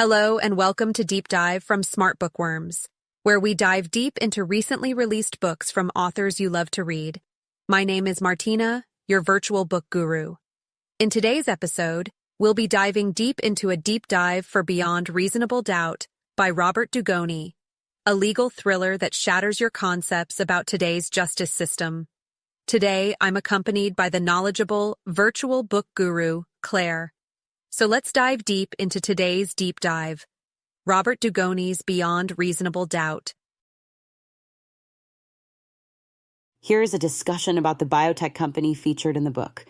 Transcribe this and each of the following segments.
Hello and welcome to Deep Dive from SmartBookWorms, where we dive deep into recently released books from authors you love to read. My name is Martina, your virtual book guru. In today's episode, we'll be diving deep into a deep dive for Beyond Reasonable Doubt by Robert Dugoni, a legal thriller that shatters your concepts about today's justice system. Today, I'm accompanied by the knowledgeable virtual book guru, Claire. So let's dive deep into today's deep dive. Robert Dugoni's Beyond Reasonable Doubt. Here's a discussion about the biotech company featured in the book.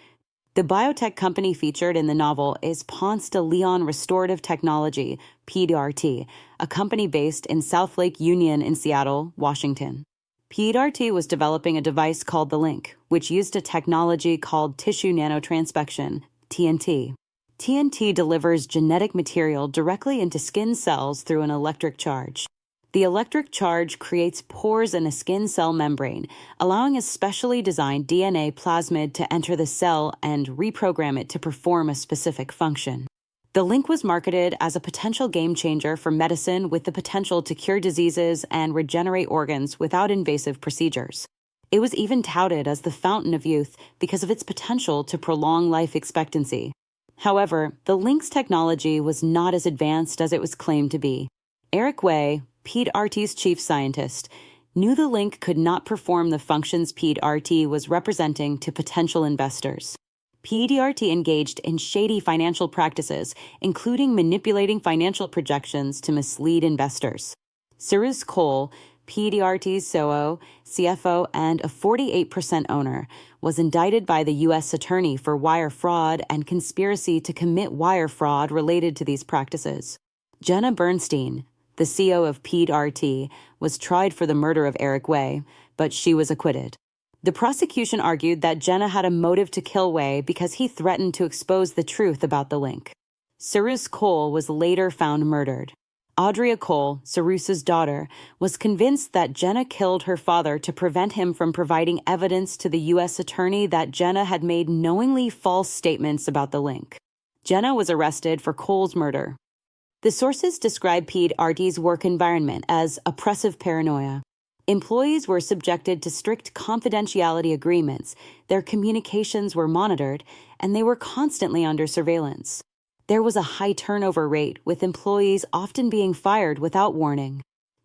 The biotech company featured in the novel is Ponce de Leon Restorative Technology, PDRT, a company based in South Lake Union in Seattle, Washington. PDRT was developing a device called the Link, which used a technology called tissue nanotransfection, TNT. TNT delivers genetic material directly into skin cells through an electric charge. The electric charge creates pores in a skin cell membrane, allowing a specially designed DNA plasmid to enter the cell and reprogram it to perform a specific function. The Link was marketed as a potential game changer for medicine with the potential to cure diseases and regenerate organs without invasive procedures. It was even touted as the fountain of youth because of its potential to prolong life expectancy. However, the Link's technology was not as advanced as it was claimed to be. Eric Way, PDRT's chief scientist, knew the Link could not perform the functions PDRT was representing to potential investors. PDRT engaged in shady financial practices, including manipulating financial projections to mislead investors. Sirus Kohl, PDRT's CFO and a 48% owner, was indicted by the U.S. Attorney for wire fraud and conspiracy to commit wire fraud related to these practices. Jenna Bernstein, the CEO of PDRT, was tried for the murder of Eric Way, but she was acquitted. The prosecution argued that Jenna had a motive to kill Way because he threatened to expose the truth about the Link. Sirus Kohl was later found murdered. Audrey Kohl, Sirus's daughter, was convinced that Jenna killed her father to prevent him from providing evidence to the U.S. Attorney that Jenna had made knowingly false statements about the Link. Jenna was arrested for Kohl's murder. The sources describe PDRT's work environment as oppressive paranoia. Employees were subjected to strict confidentiality agreements, their communications were monitored, and they were constantly under surveillance. There was a high turnover rate, with employees often being fired without warning.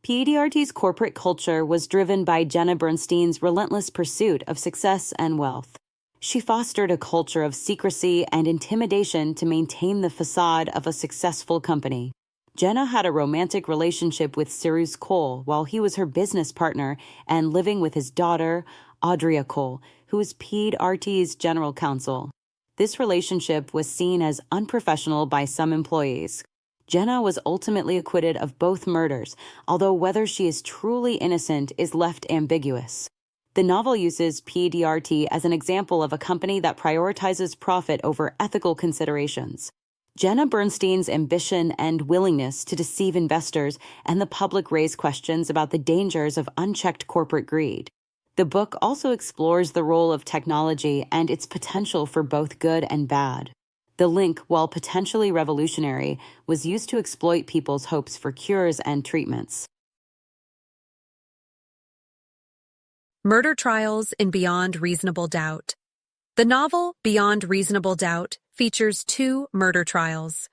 PDRT's corporate culture was driven by Jenna Bernstein's relentless pursuit of success and wealth. She fostered a culture of secrecy and intimidation to maintain the facade of a successful company. Jenna had a romantic relationship with Sirus Kohl while he was her business partner and living with his daughter, Audrey Kohl, who was PDRT's general counsel. This relationship was seen as unprofessional by some employees. Jenna was ultimately acquitted of both murders, although whether she is truly innocent is left ambiguous. The novel uses PDRT as an example of a company that prioritizes profit over ethical considerations. Jenna Bernstein's ambition and willingness to deceive investors and the public raise questions about the dangers of unchecked corporate greed. The book also explores the role of technology and its potential for both good and bad. The Link, while potentially revolutionary, was used to exploit people's hopes for cures and treatments. Murder trials in Beyond Reasonable Doubt. The novel Beyond Reasonable Doubt features 2 murder trials.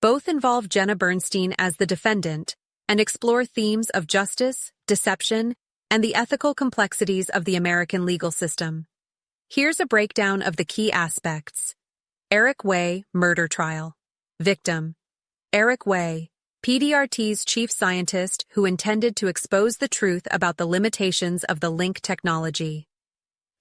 Both involve Jenna Bernstein as the defendant and explore themes of justice, deception, and the ethical complexities of the American legal system. Here's a breakdown of the key aspects. Eric Way murder trial. Victim: Eric Way, PDRT's chief scientist who intended to expose the truth about the limitations of the Link technology.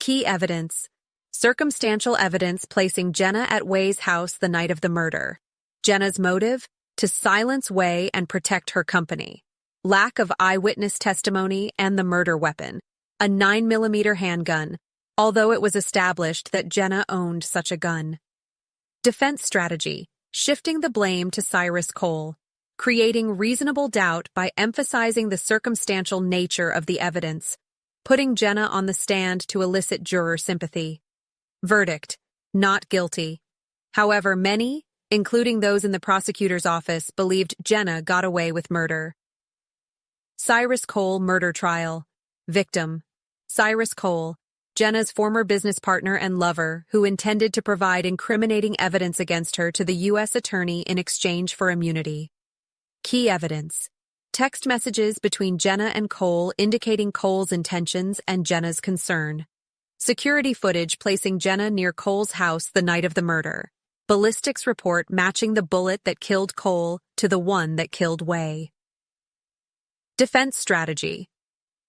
Key evidence: circumstantial evidence placing Jenna at Way's house the night of the murder. Jenna's motive: to silence Way and protect her company. Lack of eyewitness testimony and the murder weapon, a 9mm handgun, although it was established that Jenna owned such a gun. Defense strategy: shifting the blame to Sirus Kohl, creating reasonable doubt by emphasizing the circumstantial nature of the evidence, putting Jenna on the stand to elicit juror sympathy. Verdict: not guilty. However, many, including those in the prosecutor's office, believed Jenna got away with murder. Sirus Kohl murder trial. Victim: Sirus Kohl, Jenna's former business partner and lover, who intended to provide incriminating evidence against her to the U.S. attorney in exchange for immunity. Key evidence: text messages between Jenna and Kohl indicating Kohl's intentions and Jenna's concern. Security footage placing Jenna near Kohl's house the night of the murder. Ballistics report matching the bullet that killed Kohl to the one that killed Wei. Defense strategy: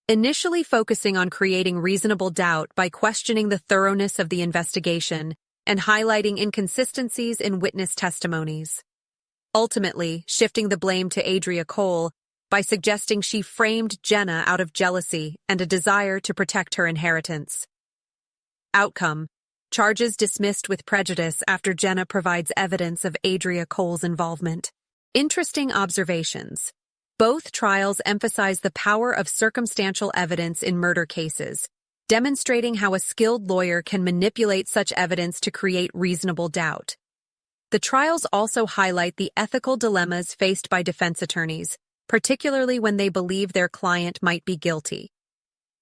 initially focusing on creating reasonable doubt by questioning the thoroughness of the investigation and highlighting inconsistencies in witness testimonies. Ultimately, shifting the blame to Adria Kohl by suggesting she framed Jenna out of jealousy and a desire to protect her inheritance. Outcome: charges dismissed with prejudice after Jenna provides evidence of Adria Kohl's involvement. Interesting observations. Both trials emphasize the power of circumstantial evidence in murder cases, demonstrating how a skilled lawyer can manipulate such evidence to create reasonable doubt. The trials also highlight the ethical dilemmas faced by defense attorneys, particularly when they believe their client might be guilty.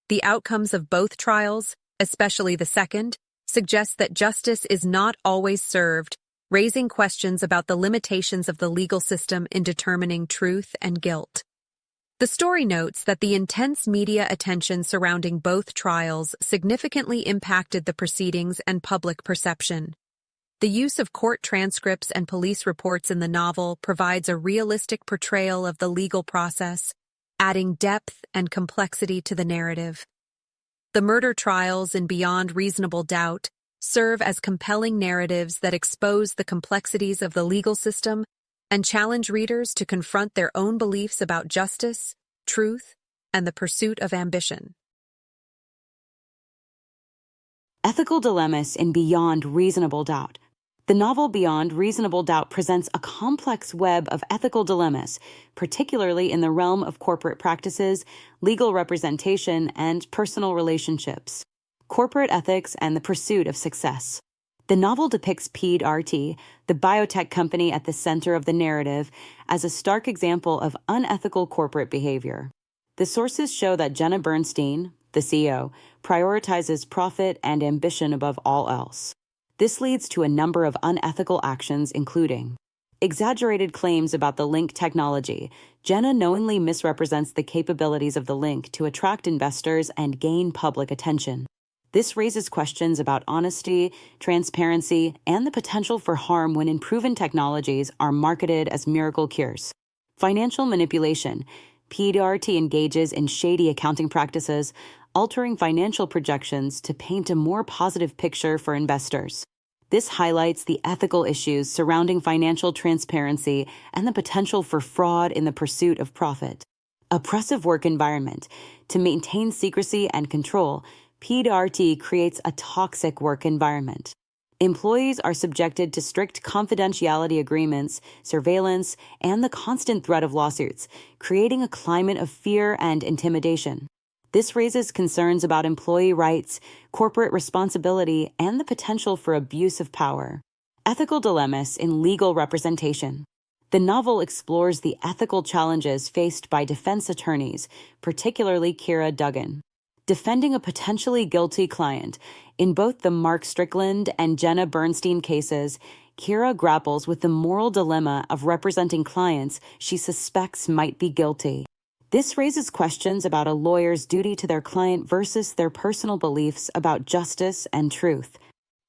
The outcomes of both trials, especially the second, suggest that justice is not always served, raising questions about the limitations of the legal system in determining truth and guilt. The story notes that the intense media attention surrounding both trials significantly impacted the proceedings and public perception. The use of court transcripts and police reports in the novel provides a realistic portrayal of the legal process, adding depth and complexity to the narrative. The murder trials in Beyond Reasonable Doubt serve as compelling narratives that expose the complexities of the legal system and challenge readers to confront their own beliefs about justice, truth, and the pursuit of ambition. Ethical dilemmas in Beyond Reasonable Doubt. The novel Beyond Reasonable Doubt presents a complex web of ethical dilemmas, particularly in the realm of corporate practices, legal representation, and personal relationships. Corporate ethics and the pursuit of success. The novel depicts PRT, the biotech company at the center of the narrative, as a stark example of unethical corporate behavior. The sources show that Jenna Bernstein, the CEO, prioritizes profit and ambition above all else. This leads to a number of unethical actions, including exaggerated claims about the link technology. Jenna knowingly misrepresents the capabilities of the link to attract investors and gain public attention. This raises questions about honesty, transparency, and the potential for harm when unproven technologies are marketed as miracle cures. Financial manipulation. PRT engages in shady accounting practices, altering financial projections to paint a more positive picture for investors. This highlights the ethical issues surrounding financial transparency and the potential for fraud in the pursuit of profit. Oppressive work environment. To maintain secrecy and control, PRT creates a toxic work environment. Employees are subjected to strict confidentiality agreements, surveillance, and the constant threat of lawsuits, creating a climate of fear and intimidation. This raises concerns about employee rights, corporate responsibility, and the potential for abuse of power. Ethical dilemmas in legal representation. The novel explores the ethical challenges faced by defense attorneys, particularly Kira Duggan. Defending a potentially guilty client. In both the Mark Strickland and Jenna Bernstein cases, Kira grapples with the moral dilemma of representing clients she suspects might be guilty. This raises questions about a lawyer's duty to their client versus their personal beliefs about justice and truth.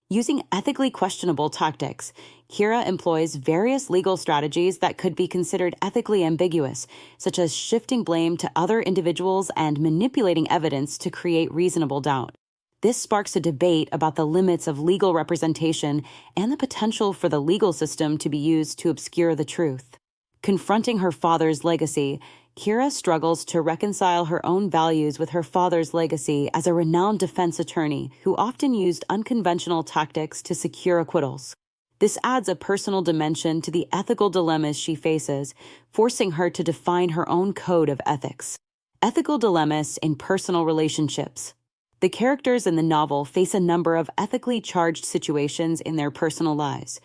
Using ethically questionable tactics, Kira employs various legal strategies that could be considered ethically ambiguous, such as shifting blame to other individuals and manipulating evidence to create reasonable doubt. This sparks a debate about the limits of legal representation and the potential for the legal system to be used to obscure the truth. Confronting her father's legacy, Kira struggles to reconcile her own values with her father's legacy as a renowned defense attorney who often used unconventional tactics to secure acquittals. This adds a personal dimension to the ethical dilemmas she faces, forcing her to define her own code of ethics. Ethical dilemmas in personal relationships. The characters in the novel face a number of ethically charged situations in their personal lives.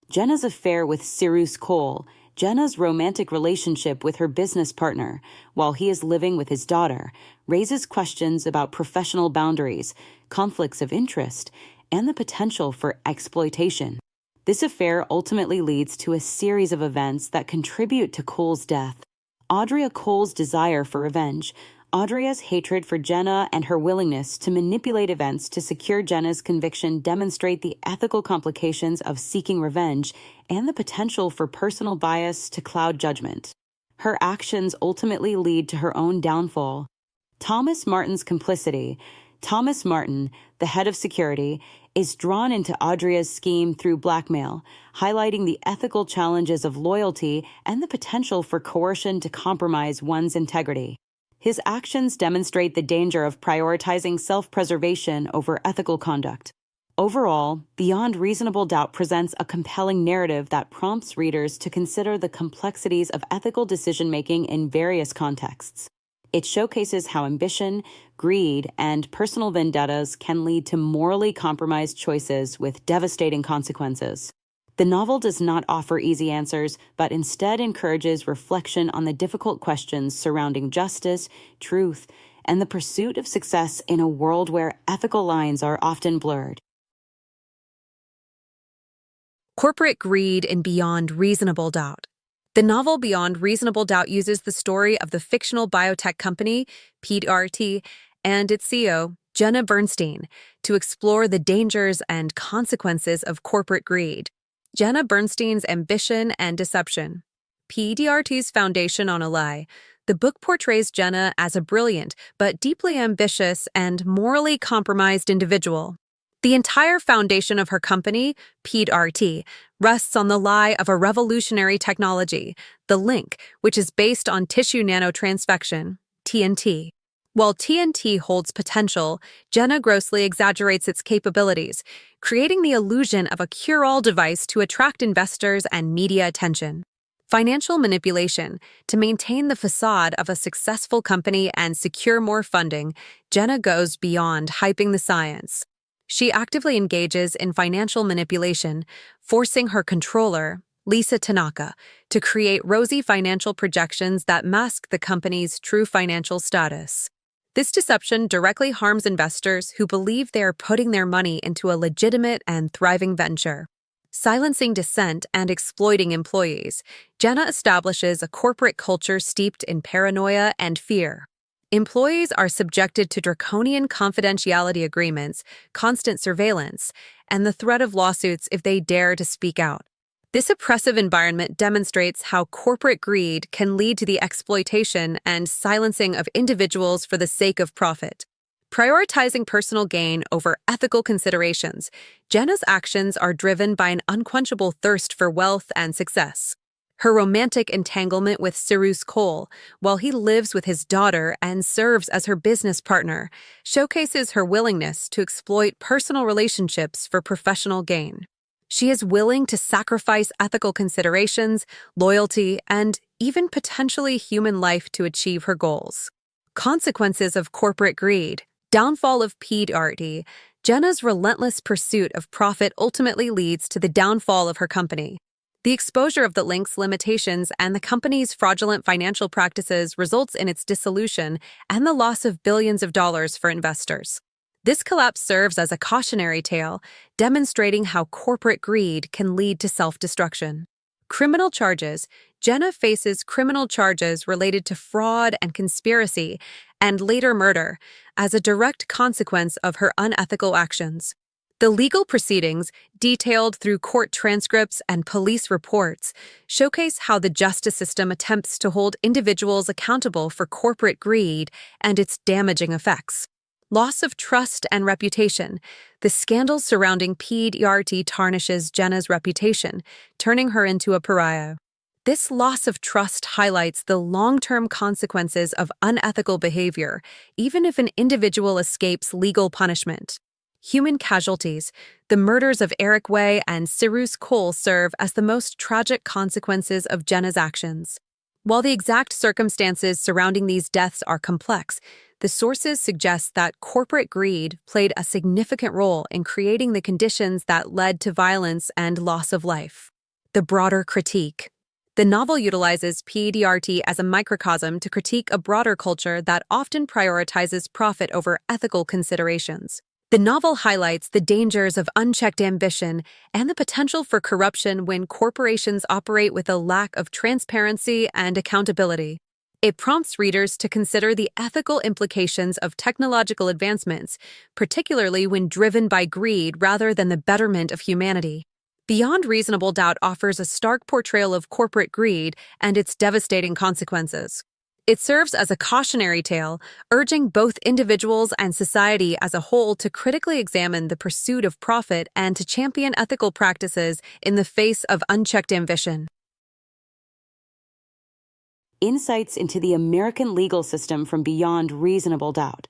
Jenna's affair with Sirus Kohl, Jenna's romantic relationship with her business partner, while he is living with his daughter, raises questions about professional boundaries, conflicts of interest, and the potential for exploitation. This affair ultimately leads to a series of events that contribute to Kohl's death. Audrea Kohl's desire for revenge, Audrea's hatred for Jenna, and her willingness to manipulate events to secure Jenna's conviction demonstrate the ethical complications of seeking revenge and the potential for personal bias to cloud judgment. Her actions ultimately lead to her own downfall. Thomas Martin's complicity. Thomas Martin, the head of security, is drawn into Audrea's scheme through blackmail, highlighting the ethical challenges of loyalty and the potential for coercion to compromise one's integrity. His actions demonstrate the danger of prioritizing self-preservation over ethical conduct. Overall, Beyond Reasonable Doubt presents a compelling narrative that prompts readers to consider the complexities of ethical decision-making in various contexts. It showcases how ambition, greed, and personal vendettas can lead to morally compromised choices with devastating consequences. The novel does not offer easy answers, but instead encourages reflection on the difficult questions surrounding justice, truth, and the pursuit of success in a world where ethical lines are often blurred. Corporate greed in Beyond Reasonable Doubt. The novel Beyond Reasonable Doubt uses the story of the fictional biotech company, PDRT, and its CEO, Jenna Bernstein, to explore the dangers and consequences of corporate greed. Jenna Bernstein's ambition and deception. PDRT's foundation on a lie. The book portrays Jenna as a brilliant but deeply ambitious and morally compromised individual. The entire foundation of her company, PDRT, rests on the lie of a revolutionary technology, the link, which is based on tissue nanotransfection, TNT. While TNT holds potential, Jenna grossly exaggerates its capabilities, creating the illusion of a cure-all device to attract investors and media attention. Financial manipulation. To maintain the facade of a successful company and secure more funding, Jenna goes beyond hyping the science. She actively engages in financial manipulation, forcing her controller, Lisa Tanaka, to create rosy financial projections that mask the company's true financial status. This deception directly harms investors who believe they are putting their money into a legitimate and thriving venture. Silencing dissent and exploiting employees, Jenna establishes a corporate culture steeped in paranoia and fear. Employees are subjected to draconian confidentiality agreements, constant surveillance, and the threat of lawsuits if they dare to speak out. This oppressive environment demonstrates how corporate greed can lead to the exploitation and silencing of individuals for the sake of profit. Prioritizing personal gain over ethical considerations, Jenna's actions are driven by an unquenchable thirst for wealth and success. Her romantic entanglement with Sirus Kohl, while he lives with his daughter and serves as her business partner, showcases her willingness to exploit personal relationships for professional gain. She is willing to sacrifice ethical considerations, loyalty, and even potentially human life to achieve her goals. Consequences of corporate greed. Downfall of PDRT. Jenna's relentless pursuit of profit ultimately leads to the downfall of her company. The exposure of the link's limitations and the company's fraudulent financial practices results in its dissolution and the loss of billions of dollars for investors. This collapse serves as a cautionary tale, demonstrating how corporate greed can lead to self-destruction. Criminal charges. Jenna faces criminal charges related to fraud and conspiracy, and later murder, as a direct consequence of her unethical actions. The legal proceedings, detailed through court transcripts and police reports, showcase how the justice system attempts to hold individuals accountable for corporate greed and its damaging effects. Loss of trust and reputation. The scandal surrounding PDRT tarnishes Jenna's reputation, turning her into a pariah. This loss of trust highlights the long-term consequences of unethical behavior, even if an individual escapes legal punishment. Human casualties. The murders of Eric Way and Sirus Kohl serve as the most tragic consequences of Jenna's actions. While the exact circumstances surrounding these deaths are complex, the sources suggest that corporate greed played a significant role in creating the conditions that led to violence and loss of life. The broader critique. The novel utilizes PDRT as a microcosm to critique a broader culture that often prioritizes profit over ethical considerations. The novel highlights the dangers of unchecked ambition and the potential for corruption when corporations operate with a lack of transparency and accountability. It prompts readers to consider the ethical implications of technological advancements, particularly when driven by greed rather than the betterment of humanity. Beyond Reasonable Doubt offers a stark portrayal of corporate greed and its devastating consequences. It serves as a cautionary tale, urging both individuals and society as a whole to critically examine the pursuit of profit and to champion ethical practices in the face of unchecked ambition. Insights into the American legal system from Beyond Reasonable Doubt.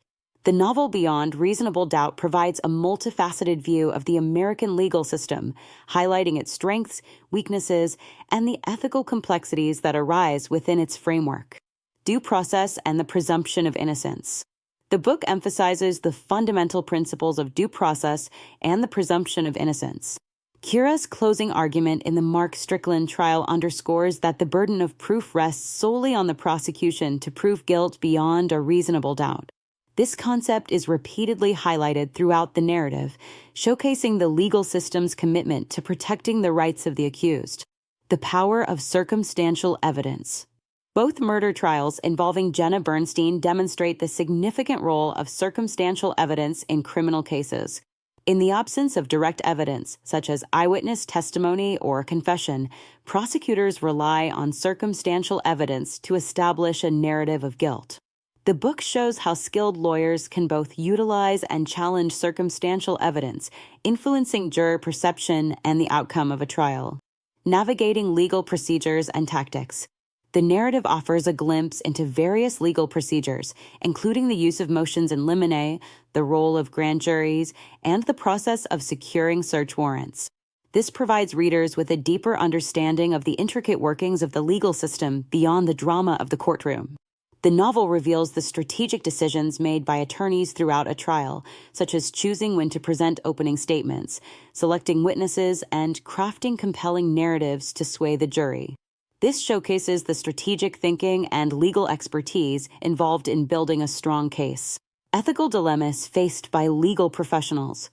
The novel Beyond Reasonable Doubt provides a multifaceted view of the American legal system, highlighting its strengths, weaknesses, and the ethical complexities that arise within its framework. Due process and the presumption of innocence. The book emphasizes the fundamental principles of due process and the presumption of innocence. Kira's closing argument in the Mark Strickland trial underscores that the burden of proof rests solely on the prosecution to prove guilt beyond a reasonable doubt. This concept is repeatedly highlighted throughout the narrative, showcasing the legal system's commitment to protecting the rights of the accused. The power of circumstantial evidence. Both murder trials involving Jenna Bernstein demonstrate the significant role of circumstantial evidence in criminal cases. In the absence of direct evidence, such as eyewitness testimony or confession, prosecutors rely on circumstantial evidence to establish a narrative of guilt. The book shows how skilled lawyers can both utilize and challenge circumstantial evidence, influencing juror perception and the outcome of a trial. Navigating legal procedures and tactics. The narrative offers a glimpse into various legal procedures, including the use of motions in limine, the role of grand juries, and the process of securing search warrants. This provides readers with a deeper understanding of the intricate workings of the legal system beyond the drama of the courtroom. The novel reveals the strategic decisions made by attorneys throughout a trial, such as choosing when to present opening statements, selecting witnesses, and crafting compelling narratives to sway the jury. This showcases the strategic thinking and legal expertise involved in building a strong case. Ethical dilemmas faced by legal professionals.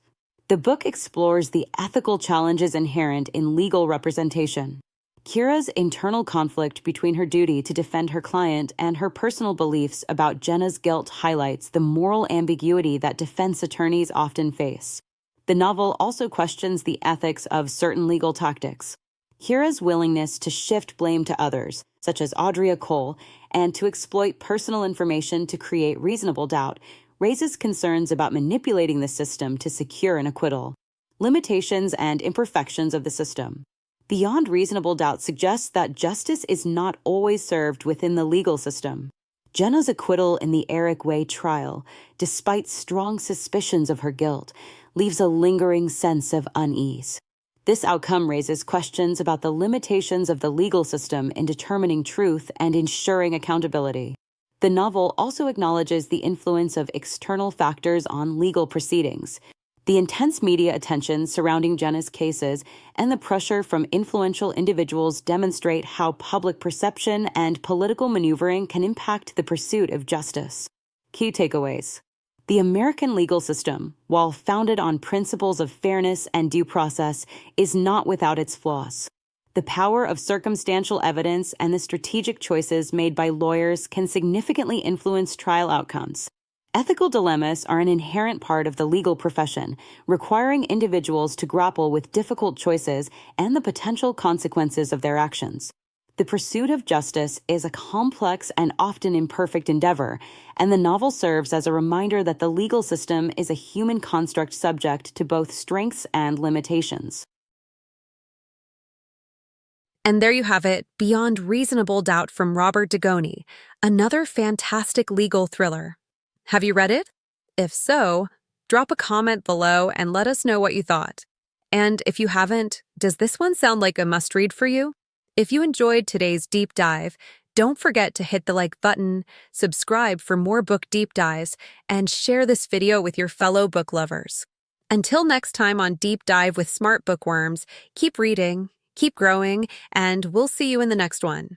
The book explores the ethical challenges inherent in legal representation. Kira's internal conflict between her duty to defend her client and her personal beliefs about Jenna's guilt highlights the moral ambiguity that defense attorneys often face. The novel also questions the ethics of certain legal tactics. Kira's willingness to shift blame to others, such as Kohl, and to exploit personal information to create reasonable doubt, raises concerns about manipulating the system to secure an acquittal. Limitations and imperfections of the system. Beyond Reasonable Doubt suggests that justice is not always served within the legal system. Jenna's acquittal in the Eric Way trial, despite strong suspicions of her guilt, leaves a lingering sense of unease. This outcome raises questions about the limitations of the legal system in determining truth and ensuring accountability. The novel also acknowledges the influence of external factors on legal proceedings. The intense media attention surrounding Jenna's cases and the pressure from influential individuals demonstrate how public perception and political maneuvering can impact the pursuit of justice. Key takeaways. The American legal system, while founded on principles of fairness and due process, is not without its flaws. The power of circumstantial evidence and the strategic choices made by lawyers can significantly influence trial outcomes. Ethical dilemmas are an inherent part of the legal profession, requiring individuals to grapple with difficult choices and the potential consequences of their actions. The pursuit of justice is a complex and often imperfect endeavor, and the novel serves as a reminder that the legal system is a human construct subject to both strengths and limitations. And there you have it, Beyond Reasonable Doubt from Robert Dugoni, another fantastic legal thriller. Have you read it? If so, drop a comment below and let us know what you thought. And if you haven't, does this one sound like a must-read for you? If you enjoyed today's deep dive, don't forget to hit the like button, subscribe for more book deep dives, and share this video with your fellow book lovers. Until next time on Deep Dive with SmartBookWorms, keep reading, Keep growing, and we'll see you in the next one.